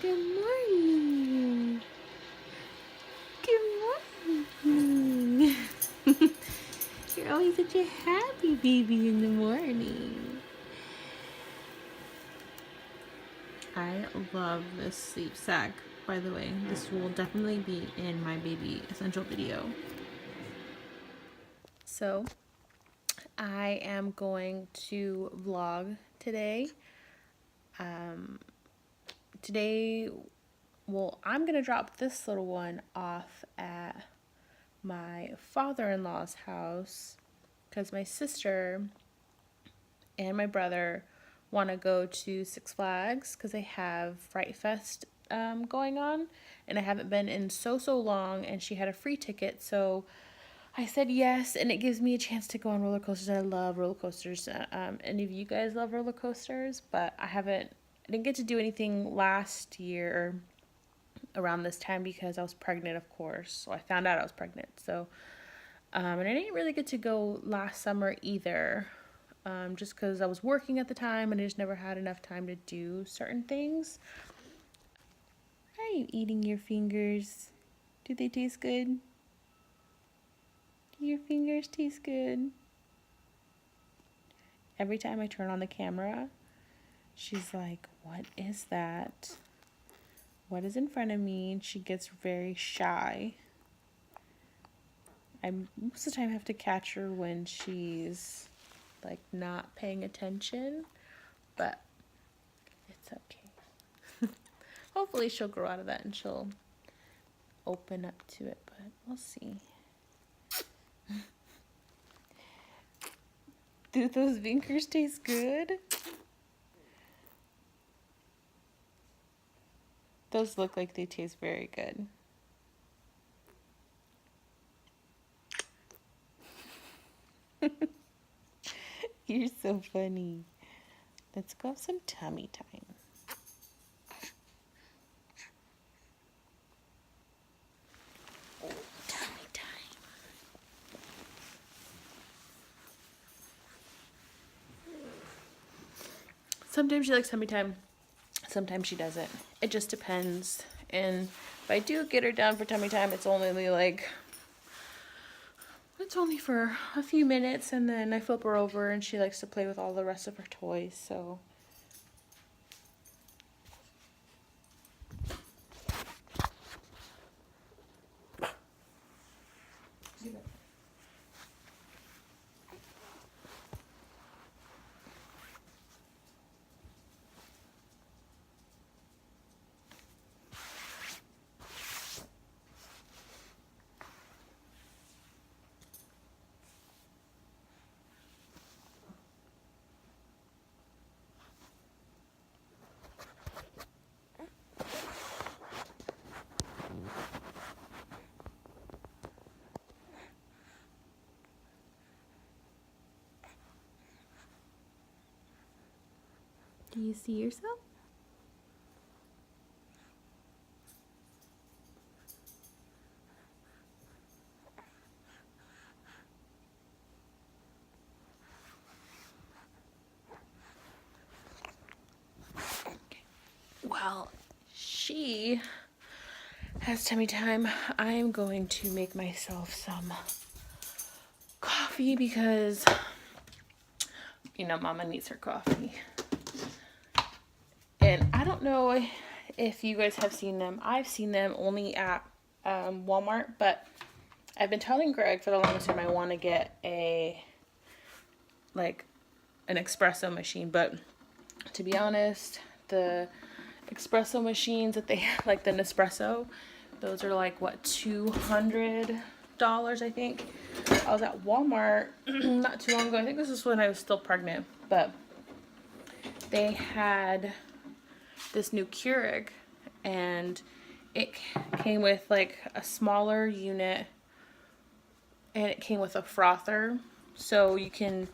Good morning. Good morning. You're always such a happy baby in the morning. I love this sleep sack, by the way. This will definitely be in my baby essential video. So, I am going to vlog today. Today, well, I'm going to drop this little one off at my father-in-law's house because my sister and my brother want to go to Six Flags because they have Fright Fest going on, and I haven't been in so long, and she had a free ticket, so I said yes, and it gives me a chance to go on roller coasters. I love roller coasters. Any of you guys love roller coasters? But I didn't get to do anything last year around this time because I was pregnant, of course. So I found out I was pregnant. So, and I didn't really get to go last summer either, just because I was working at the time and I just never had enough time to do certain things. Are you eating your fingers? Do they taste good? Do your fingers taste good? Every time I turn on the camera, she's like, "What is that? What is in front of me?" And she gets very shy. I most of the time have to catch her when she's like not paying attention, but it's okay. Hopefully she'll grow out of that and she'll open up to it, but we'll see. Do those Vinkers taste good? Those look like they taste very good. You're so funny. Let's go have some tummy time. Oh, tummy time. Sometimes she likes tummy time. Sometimes she doesn't. It just depends. And if I do get her down for tummy time, it's only for a few minutes, and then I flip her over and she likes to play with all the rest of her toys, so. Do you see yourself? Well, she has tummy time. I'm going to make myself some coffee because, Mama needs her coffee. And I don't know if you guys have seen them. I've seen them only at Walmart, but I've been telling Greg for the longest time I want to get an espresso machine, but to be honest, the espresso machines that they like the Nespresso, those are like what, $200, I think. I was at Walmart not too long ago. I think this is when I was still pregnant, but they had this new Keurig, and it came with like a smaller unit, and it came with a frother, so you can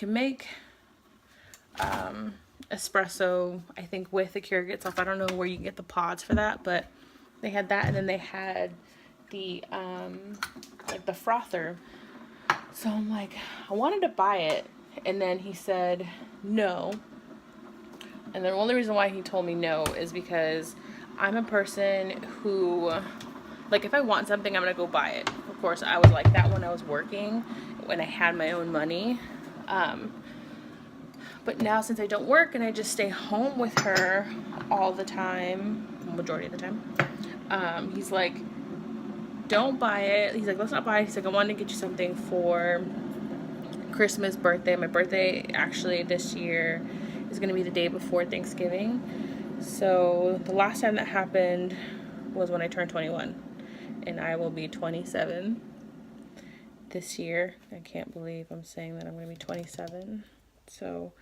make espresso, I think, with the Keurig itself. I don't know where you can get the pods for that, but they had that, and then they had the the frother. So I'm like, I wanted to buy it, and then he said no, And the only reason why he told me no is because I'm a person who, like, if I want something, I'm gonna go buy it. Of course, I was like that when I was working, when I had my own money. But now since I don't work and I just stay home with her all the time, majority of the time, he's like, don't buy it. He's like, let's not buy it. He's like, I wanted to get you something for Christmas, birthday. My birthday actually this year is going to be the day before Thanksgiving. So the last time that happened was when I turned 21, and I will be 27 this year. I can't believe I'm saying that I'm going to be 27. So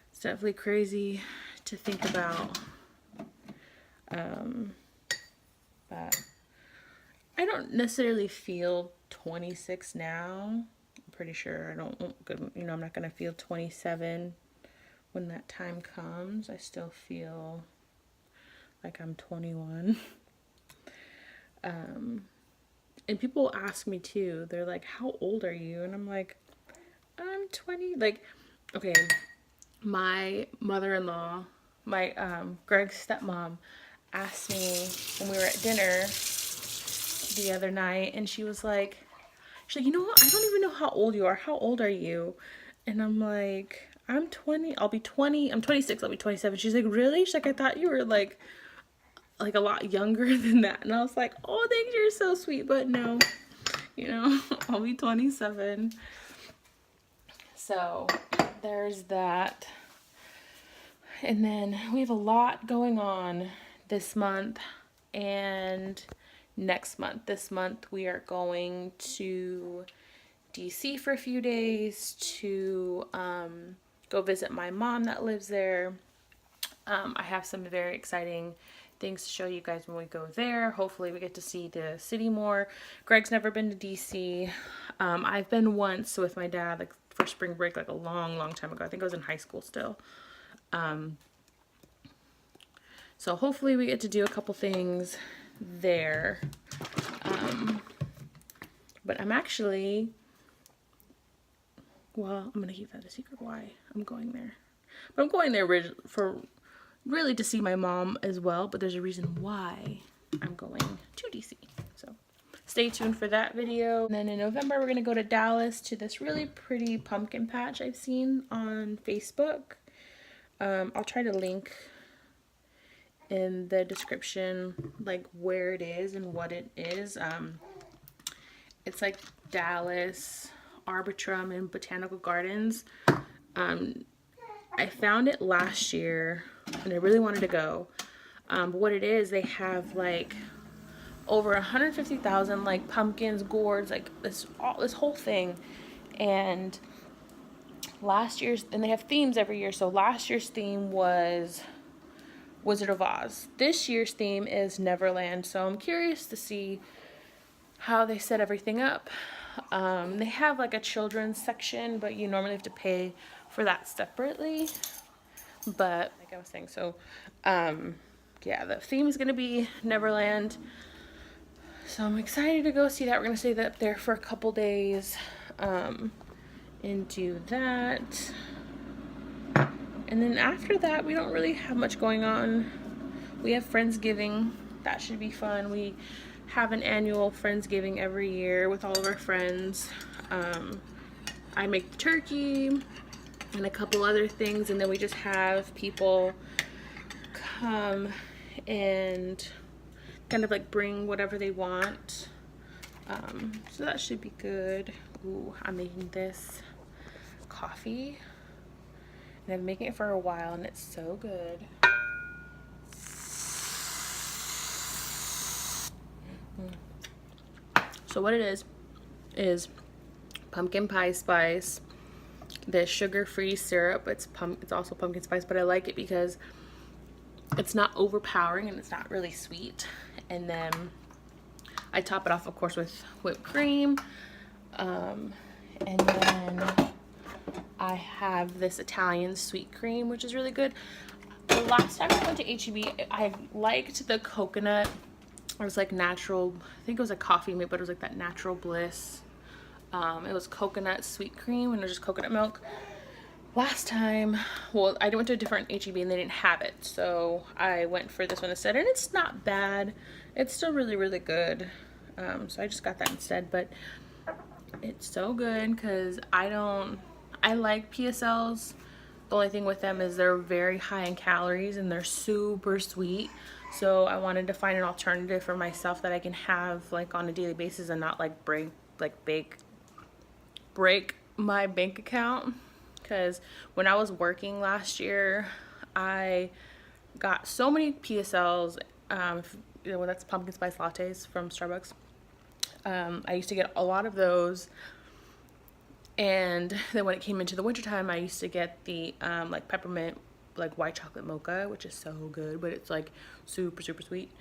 it's definitely crazy to think about. But I don't necessarily feel 26 now. I'm pretty sure I don't, you know, I'm not going to feel 27 when that time comes. I still feel like I'm 21. And people ask me too, they're like, how old are you? And I'm like, I'm 20. Like, okay, my mother-in-law, my Greg's stepmom, asked me when we were at dinner the other night, and she's like, you know what, I don't even know how old you are. How old are you? And I'm like, I'm 20. I'll be 20. I'm 26. I'll be 27. She's like, really? She's like, I thought you were like a lot younger than that. And I was like, oh, thanks, you're so sweet. But no, you know, I'll be 27. So there's that. And then we have a lot going on this month and next month. This month we are going to DC for a few days to go visit my mom that lives there. I have some very exciting things to show you guys when we go there. Hopefully we get to see the city more. Greg's never been to DC. I've been once with my dad, like for spring break, like a long time ago. I think I was in high school still. So hopefully we get to do a couple things there. But I'm actually, well, I'm gonna keep that a secret why I'm going there. But I'm going there for really to see my mom as well, but there's a reason why I'm going to DC. So stay tuned for that video. And then in November, we're gonna go to Dallas to this really pretty pumpkin patch I've seen on Facebook. I'll try to link in the description like where it is and what it is. It's like Dallas, Arbitrum, and Botanical Gardens. I found it last year and I really wanted to go. But what it is, they have like over 150,000 like pumpkins, gourds, like this whole thing. And last year's, and they have themes every year. So last year's theme was Wizard of Oz. This year's theme is Neverland. So I'm curious to see how they set everything up. They have like a children's section, but you normally have to pay for that separately. But like I was saying, so yeah, the theme is gonna be Neverland. So I'm excited to go see that. We're gonna stay up there for a couple days and do that. And then after that, we don't really have much going on. We have Friendsgiving. That should be fun. We have an annual Friendsgiving every year with all of our friends. I make the turkey and a couple other things, and then we just have people come and kind of like bring whatever they want. So that should be good. Ooh, I'm making this coffee. And I've been making it for a while and it's so good. So what it is pumpkin pie spice, the sugar-free syrup. It's also pumpkin spice, but I like it because it's not overpowering and it's not really sweet. And then I top it off, of course, with whipped cream. And then I have this Italian sweet cream, which is really good. The last time I went to H-E-B, I liked the coconut. It was like natural, I think it was a coffee mate, but it was like that natural bliss. It was coconut sweet cream and it was just coconut milk. last time, well, I went to a different HEB and they didn't have it, so I went for this one instead, and it's not bad. It's still really, really good. So I just got that instead, but it's so good because I like PSLs. The only thing with them is they're very high in calories and they're super sweet. So I wanted to find an alternative for myself that I can have like on a daily basis and not like break my bank account. Because when I was working last year, I got so many PSLs. That's pumpkin spice lattes from Starbucks. I used to get a lot of those, and then when it came into the wintertime, I used to get the like peppermint, like white chocolate mocha, which is so good, but it's like super, super sweet.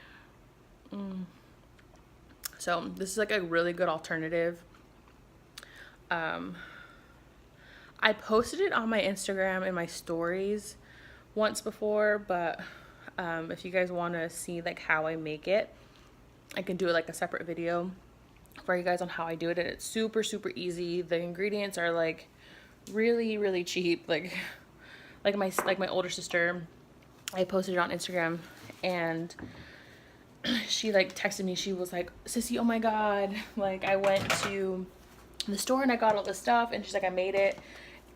So this is like a really good alternative. I posted it on my Instagram and my stories once before, but if you guys want to see like how I make it, I can do like a separate video for you guys on how I do it. And it's super, super easy. The ingredients are like really, really cheap. Like my older sister, I posted it on Instagram, and she like texted me. She was like, "Sissy, oh my god, like I went to the store and I got all this stuff," and she's like, "I made it."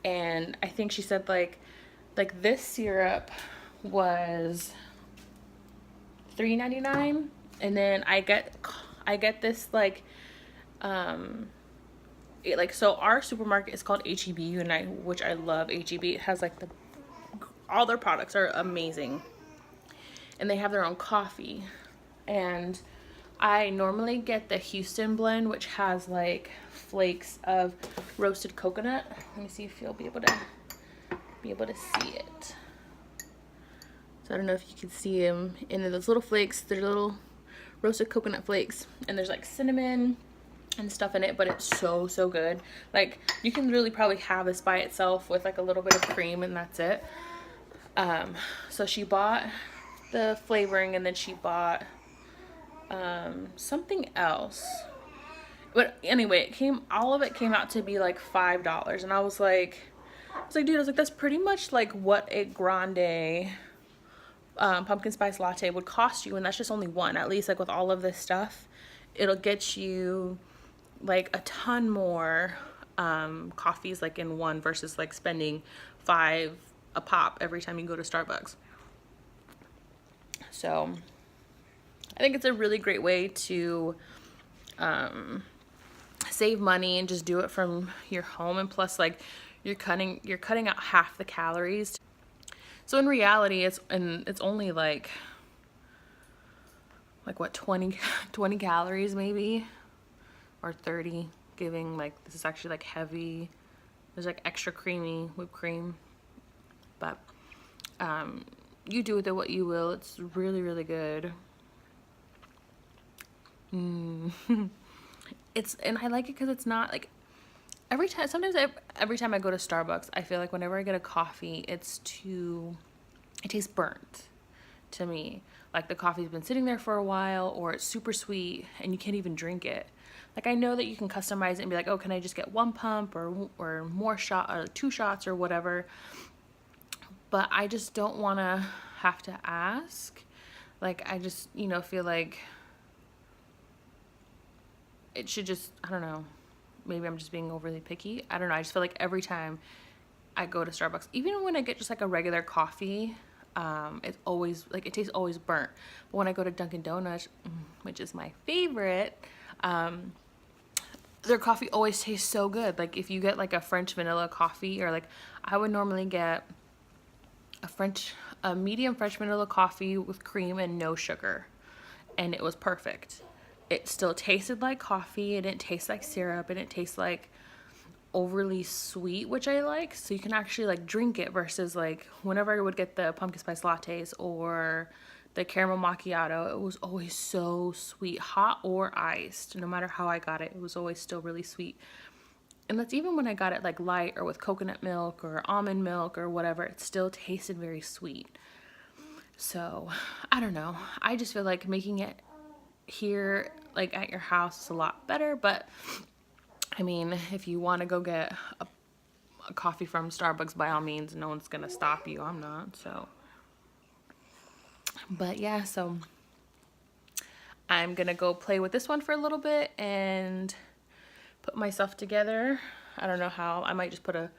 And I think she said like this syrup was $3.99, and then I get this like so our supermarket is called HEB, which I love HEB. It has like all their products are amazing, and they have their own coffee. And I normally get the Houston blend, which has like flakes of roasted coconut. Let me see if you'll be able to see it. So I don't know if you can see them in those little flakes. They're little roasted coconut flakes, and there's like cinnamon and stuff in it, but it's so, so good. Like you can really probably have this by itself with like a little bit of cream, and that's it. So she bought the flavoring, and then she bought something else. But anyway, all of it came out to be like $5, and I was like, dude, that's pretty much like what a grande pumpkin spice latte would cost you, and that's just only one. At least like with all of this stuff, it'll get you like a ton more coffees like in one versus like spending $5 a pop every time you go to Starbucks. So I think it's a really great way to save money and just do it from your home, and plus like you're cutting out half the calories. So in reality, it's only like what 20 calories maybe, or 30, giving like this is actually like heavy. There's like extra creamy whipped cream, but you do with it what you will. It's really, really good. And I like it because it's not like every time I go to Starbucks, I feel like whenever I get a coffee, it tastes burnt to me. Like the coffee's been sitting there for a while, or it's super sweet and you can't even drink it. Like I know that you can customize it and be like, oh, can I just get one pump or more shot or 2 shots or whatever. But I just don't want to have to ask. Like I just, feel like it should just, I don't know, maybe I'm just being overly picky. I don't know. I just feel like every time I go to Starbucks, even when I get just like a regular coffee, it's always like, it tastes always burnt. But when I go to Dunkin' Donuts, which is my favorite, their coffee always tastes so good. Like if you get like a French vanilla coffee, or like I would normally get a medium French vanilla coffee with cream and no sugar, and it was perfect. It still tasted like coffee. It didn't taste like syrup. It didn't taste like overly sweet, which I like. So you can actually like drink it, versus like whenever I would get the pumpkin spice lattes or the caramel macchiato, it was always so sweet, hot or iced. No matter how I got it, it was always still really sweet. And that's even when I got it like light or with coconut milk or almond milk or whatever, it still tasted very sweet. So I don't know. I just feel like making it here like at your house is a lot better. But I mean, if you want to go get a coffee from Starbucks, by all means, no one's gonna stop you. I'm not, so. But yeah, so I'm gonna go play with this one for a little bit and put myself together. I don't know how. I might just put a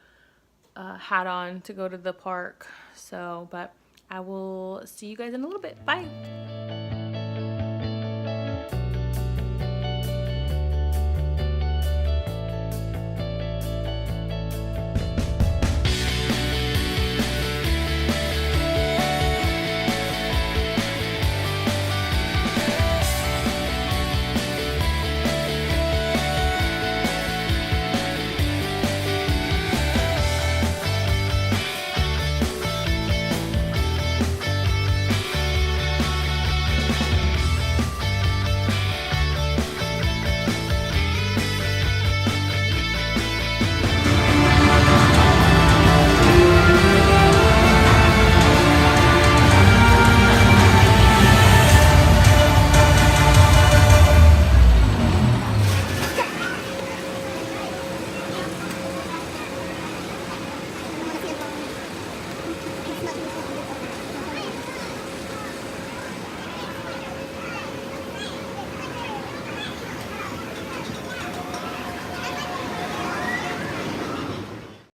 hat on to go to the park. So, but I will see you guys in a little bit. Bye.